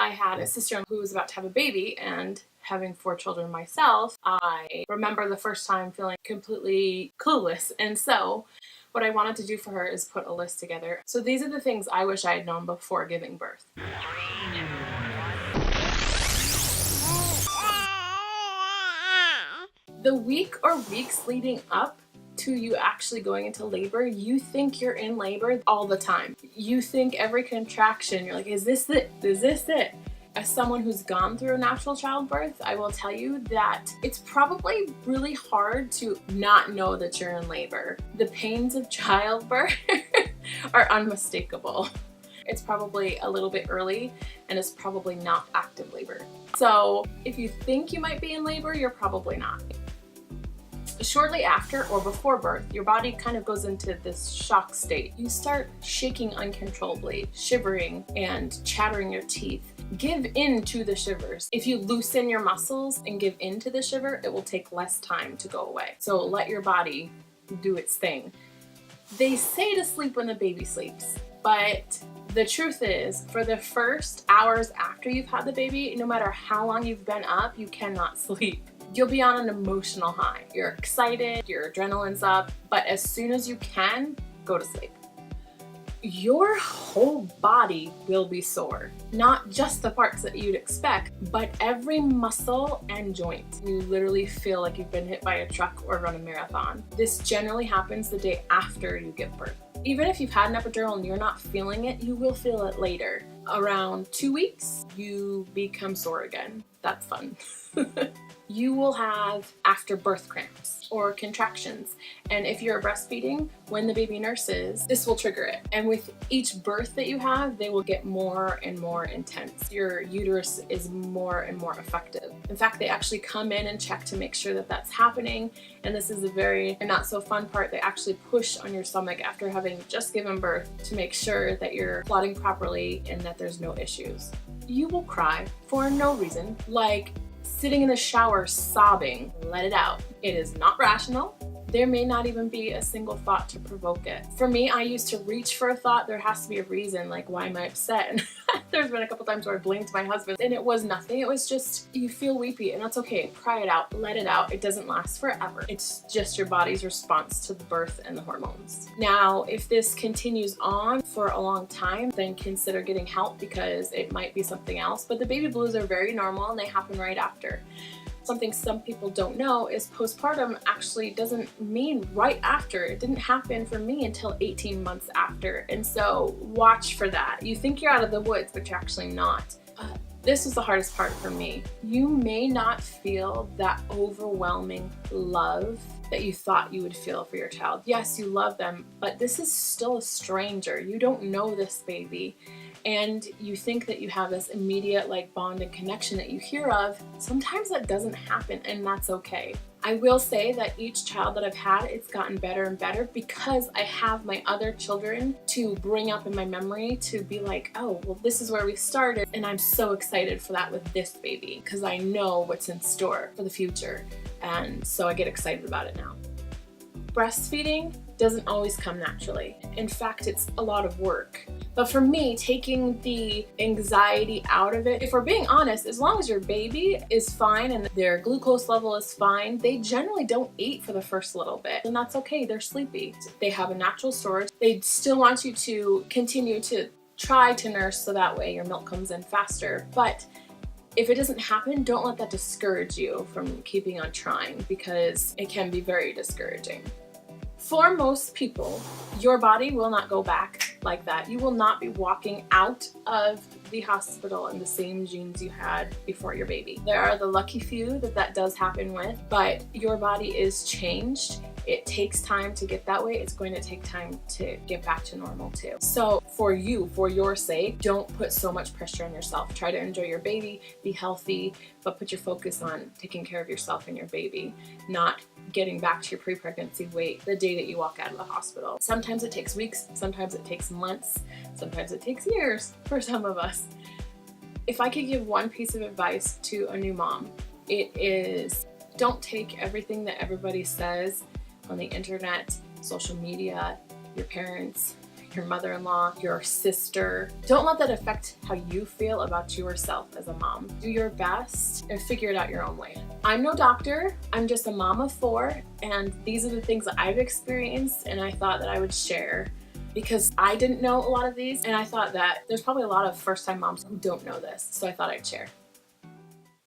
I had a sister who was about to have a baby, and having 4 children myself, I remember the first time feeling completely clueless. And so what I wanted to do for her is put a list together. So these are the things I wish I had known before giving birth. The week or weeks leading up to you actually going into labor, you think you're in labor all the time. You think every contraction, you're like, is this it? Is this it? As someone who's gone through a natural childbirth, I will tell you that it's probably really hard to not know that you're in labor. The pains of childbirth are unmistakable. It's probably a little bit early, and it's probably not active labor. So if you think you might be in labor, you're probably not. Shortly after or before birth, your body kind of goes into this shock state. You start shaking uncontrollably, shivering, and chattering your teeth. Give in to the shivers. If you loosen your muscles and give in to the shiver, it will take less time to go away. So let your body do its thing. They say to sleep when the baby sleeps, but the truth is, for the first hours after you've had the baby, no matter how long you've been up, you cannot sleep. You'll be on an emotional high. You're excited, your adrenaline's up, but as soon as you can, go to sleep. Your whole body will be sore. Not just the parts that you'd expect, but every muscle and joint. You literally feel like you've been hit by a truck or run a marathon. This generally happens the day after you give birth. Even if you've had an epidural and you're not feeling it, you will feel it later. Around 2 weeks, you become sore again. That's fun. You will have after birth cramps or contractions. And if you're breastfeeding, when the baby nurses, this will trigger it. And with each birth that you have, they will get more and more intense. Your uterus is more and more effective. In fact, they actually come in and check to make sure that that's happening. And this is a very not so fun part. They actually push on your stomach after having just given birth to make sure that you're clotting properly and that there's no issues. You will cry for no reason, like sitting in the shower sobbing. Let it out. It is not rational. There may not even be a single thought to provoke it. For me, I used to reach for a thought. There has to be a reason, like, why am I upset? And there's been a couple times where I blamed my husband, and it was nothing. It was just, you feel weepy, and that's okay. Cry it out, let it out. It doesn't last forever. It's just your body's response to the birth and the hormones. Now, if this continues on for a long time, then consider getting help because it might be something else. But the baby blues are very normal and they happen right after. Something some people don't know is postpartum actually doesn't mean right after. It didn't happen for me until 18 months after. And so watch for that. You think you're out of the woods, but you're actually not. This was the hardest part for me. You may not feel that overwhelming love that you thought you would feel for your child. Yes, you love them, but this is still a stranger. You don't know this baby. And you think that you have this immediate like bond and connection that you hear of. Sometimes that doesn't happen, and that's okay. I will say that each child that I've had, it's gotten better and better because I have my other children to bring up in my memory to be like, oh, well, this is where we started. And I'm so excited for that with this baby because I know what's in store for the future. And so I get excited about it now. Breastfeeding doesn't always come naturally. In fact, it's a lot of work. But for me, taking the anxiety out of it, if we're being honest, as long as your baby is fine and their glucose level is fine, they generally don't eat for the first little bit. And that's okay, they're sleepy. They have a natural storage. They still want you to continue to try to nurse so that way your milk comes in faster. But if it doesn't happen, don't let that discourage you from keeping on trying because it can be very discouraging. For most people, your body will not go back like that. You will not be walking out of the hospital in the same jeans you had before your baby. There are the lucky few that does happen with, but your body is changed. It takes time to get that way. It's going to take time to get back to normal too. So for you, for your sake, don't put so much pressure on yourself. Try to enjoy your baby, be healthy, but put your focus on taking care of yourself and your baby, not getting back to your pre-pregnancy weight the day that you walk out of the hospital. Sometimes it takes weeks, sometimes it takes months, sometimes it takes years for some of us. If I could give one piece of advice to a new mom, it is don't take everything that everybody says on the internet, social media, your parents, your mother-in-law, your sister. Don't let that affect how you feel about yourself as a mom. Do your best and figure it out your own way. I'm no doctor, I'm just a mom of 4, and these are the things that I've experienced, and I thought that I would share because I didn't know a lot of these, and I thought that there's probably a lot of first-time moms who don't know this, so I thought I'd share.